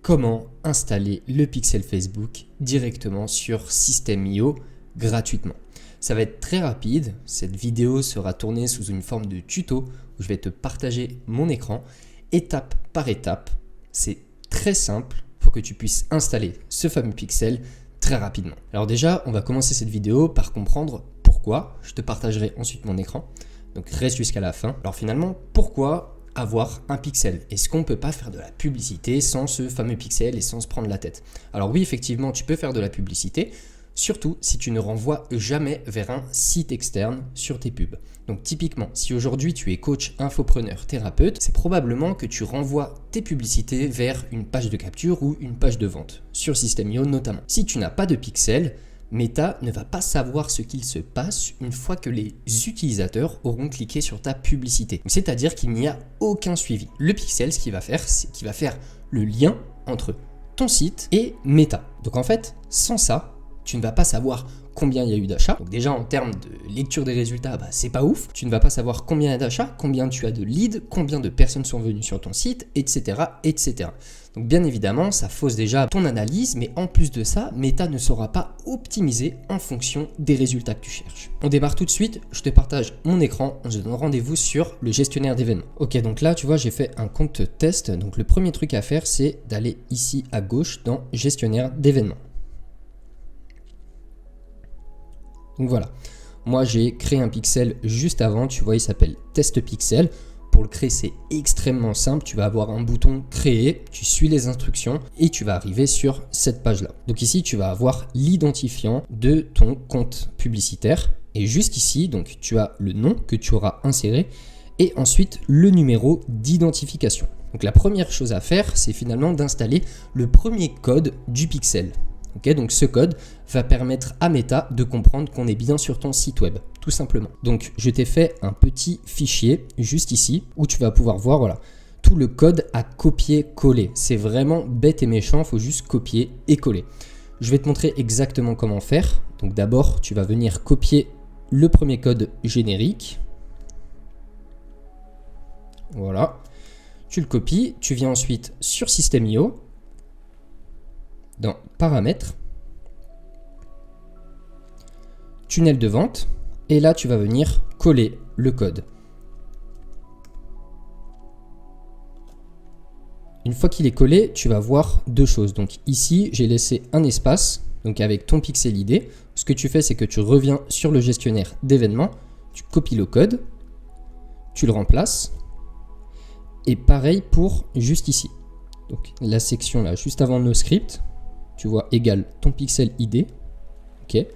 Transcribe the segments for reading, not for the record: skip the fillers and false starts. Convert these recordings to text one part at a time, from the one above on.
comment installer le pixel Facebook directement sur System.io gratuitement. Ça va être très rapide, cette vidéo sera tournée sous une forme de tuto où je vais te partager mon écran étape par étape. C'est très simple pour que tu puisses installer ce fameux pixel très rapidement. Alors déjà, on va commencer cette vidéo par comprendre pourquoi. Je te partagerai ensuite mon écran, donc reste jusqu'à la fin. Alors finalement, pourquoi avoir un pixel? Est-ce qu'on ne peut pas faire de la publicité sans ce fameux pixel et sans se prendre la tête? Alors oui, effectivement, tu peux faire de la publicité, surtout si tu ne renvoies jamais vers un site externe sur tes pubs. Donc typiquement, si aujourd'hui tu es coach, infopreneur, thérapeute, c'est probablement que tu renvoies tes publicités vers une page de capture ou une page de vente, sur System.io notamment. Si tu n'as pas de pixel, Meta ne va pas savoir ce qu'il se passe une fois que les utilisateurs auront cliqué sur ta publicité. C'est-à-dire qu'il n'y a aucun suivi. Le pixel, ce qu'il va faire, c'est qu'il va faire le lien entre ton site et Meta. Donc en fait, sans ça, tu ne vas pas savoir combien il y a eu d'achats. Donc déjà en termes de lecture des résultats, c'est pas ouf. Tu ne vas pas savoir combien il y a d'achats, combien tu as de leads, combien de personnes sont venues sur ton site, etc., etc. Donc bien évidemment, ça fausse déjà ton analyse, mais en plus de ça, Meta ne saura pas optimiser en fonction des résultats que tu cherches. On démarre tout de suite, je te partage mon écran, on se donne rendez-vous sur le gestionnaire d'événements. Ok, donc là, tu vois, j'ai fait un compte test. Donc le premier truc à faire, c'est d'aller ici à gauche dans gestionnaire d'événements. Donc voilà, moi j'ai créé un pixel juste avant, tu vois, il s'appelle Test Pixel. Pour le créer, c'est extrêmement simple, tu vas avoir un bouton créer, tu suis les instructions et tu vas arriver sur cette page-là. Donc ici, tu vas avoir l'identifiant de ton compte publicitaire et juste ici, donc tu as le nom que tu auras inséré et ensuite le numéro d'identification. Donc la première chose à faire, c'est finalement d'installer le premier code du pixel. Okay, donc ce code va permettre à Meta de comprendre qu'on est bien sur ton site web, tout simplement. Donc je t'ai fait un petit fichier juste ici où tu vas pouvoir voir voilà, tout le code à copier-coller. C'est vraiment bête et méchant, il faut juste copier et coller. Je vais te montrer exactement comment faire. Donc d'abord, tu vas venir copier le premier code générique. Voilà. Tu le copies, tu viens ensuite sur System.io. Dans paramètres, tunnel de vente, et là tu vas venir coller le code. Une fois qu'il est collé, tu vas voir deux choses. Donc ici, j'ai laissé un espace, donc avec ton pixel ID. Ce que tu fais, c'est que tu reviens sur le gestionnaire d'événements, tu copies le code, tu le remplaces, et pareil pour juste ici. Donc la section là, juste avant nos scripts, tu vois, égale ton pixel ID, ok,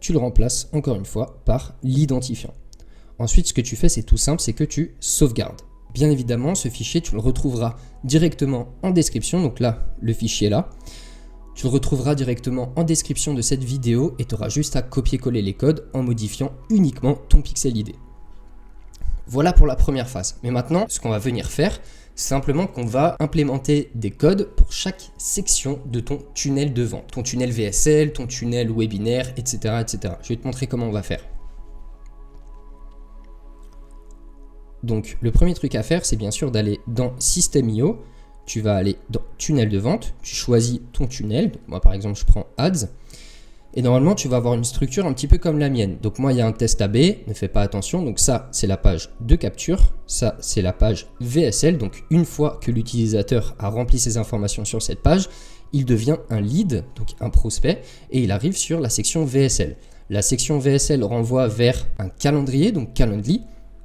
tu le remplaces encore une fois par l'identifiant. Ensuite, ce que tu fais, c'est tout simple, c'est que tu sauvegardes. Bien évidemment, ce fichier, tu le retrouveras directement en description, donc là, le fichier là, tu le retrouveras directement en description de cette vidéo et tu auras juste à copier-coller les codes en modifiant uniquement ton pixel ID. Voilà pour la première phase. Mais maintenant, ce qu'on va venir faire, c'est simplement qu'on va implémenter des codes pour chaque section de ton tunnel de vente. Ton tunnel VSL, ton tunnel webinaire, etc., etc. Je vais te montrer comment on va faire. Donc, le premier truc à faire, c'est bien sûr d'aller dans System.io. Tu vas aller dans tunnel de vente. Tu choisis ton tunnel. Donc, moi, par exemple, je prends Ads. Et normalement, tu vas avoir une structure un petit peu comme la mienne. Donc moi, il y a un test AB, ne fais pas attention. Donc ça, c'est la page de capture. Ça, c'est la page VSL. Donc une fois que l'utilisateur a rempli ses informations sur cette page, il devient un lead, donc un prospect, et il arrive sur la section VSL. La section VSL renvoie vers un calendrier, donc Calendly.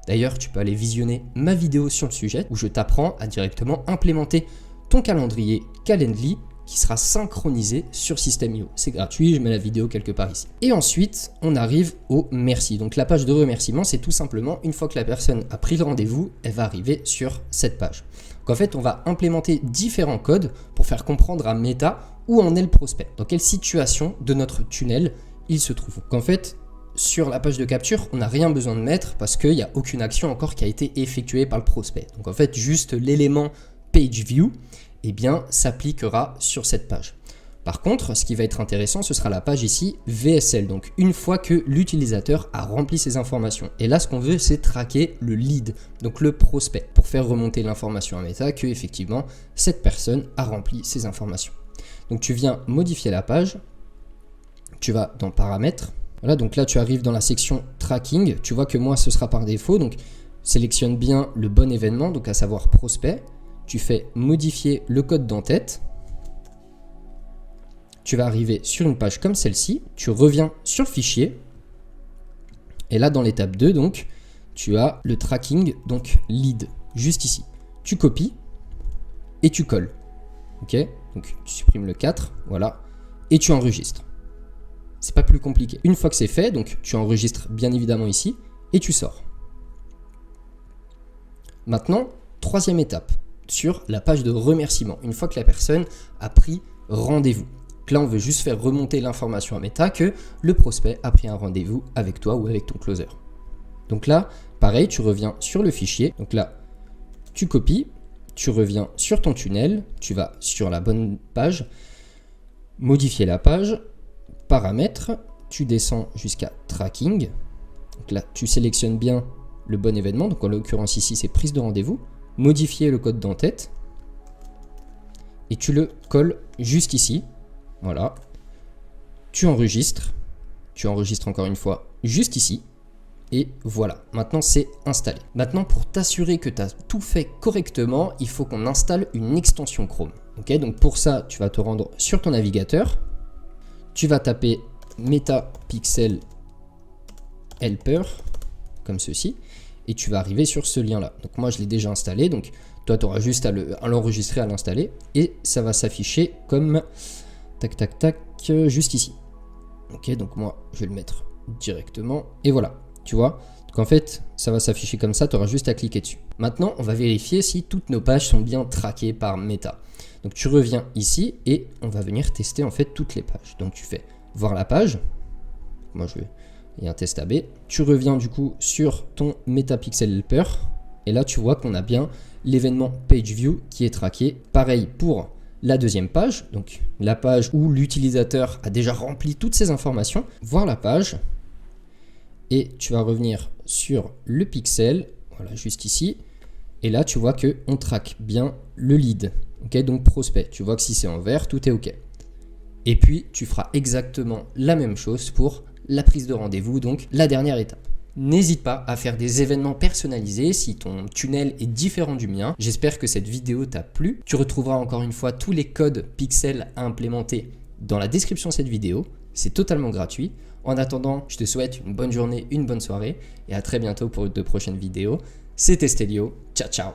D'ailleurs, tu peux aller visionner ma vidéo sur le sujet où je t'apprends à directement implémenter ton calendrier Calendly qui sera synchronisé sur System.io. C'est gratuit, je mets la vidéo quelque part ici. Et ensuite, on arrive au merci. Donc la page de remerciement, c'est tout simplement, une fois que la personne a pris le rendez-vous, elle va arriver sur cette page. Donc en fait, on va implémenter différents codes pour faire comprendre à Meta où en est le prospect, dans quelle situation de notre tunnel il se trouve. Donc en fait, sur la page de capture, on n'a rien besoin de mettre parce qu'il n'y a aucune action encore qui a été effectuée par le prospect. Donc en fait, juste l'élément page view, eh bien, s'appliquera sur cette page. Par contre, ce qui va être intéressant, ce sera la page ici VSL, donc une fois que l'utilisateur a rempli ses informations. Et là, ce qu'on veut, c'est traquer le lead, donc le prospect, pour faire remonter l'information à Meta que effectivement cette personne a rempli ses informations. Donc tu viens modifier la page, tu vas dans paramètres, voilà, donc là tu arrives dans la section tracking, tu vois que moi ce sera par défaut, donc sélectionne bien le bon événement, donc à savoir prospect, tu fais modifier le code d'entête. Tu vas arriver sur une page comme celle-ci, tu reviens sur le fichier, et là dans l'étape 2, donc, tu as le tracking, donc lead, juste ici. Tu copies et tu colles. Ok, donc tu supprimes le 4, voilà, et tu enregistres. C'est pas plus compliqué. Une fois que c'est fait, donc tu enregistres bien évidemment ici, et tu sors. Maintenant, troisième étape, sur la page de remerciement, une fois que la personne a pris rendez-vous. Là, on veut juste faire remonter l'information à Meta que le prospect a pris un rendez-vous avec toi ou avec ton closer. Donc là, pareil, tu reviens sur le fichier. Donc là, tu copies, tu reviens sur ton tunnel, tu vas sur la bonne page, modifier la page, paramètres, tu descends jusqu'à tracking. Donc là, tu sélectionnes bien le bon événement. Donc en l'occurrence ici, c'est prise de rendez-vous. Modifier le code d'entête et tu le colles juste ici. Voilà, tu enregistres encore une fois juste ici, et voilà, maintenant c'est installé. Maintenant, pour t'assurer que tu as tout fait correctement, il faut qu'on installe une extension Chrome. Ok, donc pour ça, tu vas te rendre sur ton navigateur, tu vas taper Meta Pixel Helper, comme ceci, et tu vas arriver sur ce lien-là. Donc moi, je l'ai déjà installé, donc toi, tu auras juste à l'enregistrer, à l'installer, et ça va s'afficher comme... tac, tac, tac, juste ici. Ok, donc moi, je vais le mettre directement. Et voilà, tu vois. Donc en fait, ça va s'afficher comme ça, tu auras juste à cliquer dessus. Maintenant, on va vérifier si toutes nos pages sont bien traquées par Meta. Donc tu reviens ici et on va venir tester en fait toutes les pages. Donc tu fais voir la page. Moi, il y a un test AB. Tu reviens du coup sur ton Meta Pixel Helper. Et là, tu vois qu'on a bien l'événement Page View qui est traqué. Pareil pour la deuxième page, donc la page où l'utilisateur a déjà rempli toutes ses informations. Voir la page et tu vas revenir sur le pixel, voilà, juste ici, et là tu vois que on traque bien le lead, ok, donc prospect. Tu vois que si c'est en vert, tout est ok. Et puis tu feras exactement la même chose pour la prise de rendez-vous, donc la dernière étape. N'hésite pas à faire des événements personnalisés si ton tunnel est différent du mien. J'espère que cette vidéo t'a plu. Tu retrouveras encore une fois tous les codes Pixel à implémenter dans la description de cette vidéo. C'est totalement gratuit. En attendant, je te souhaite une bonne journée, une bonne soirée et à très bientôt pour de prochaines vidéos. C'était Stélio. Ciao, ciao.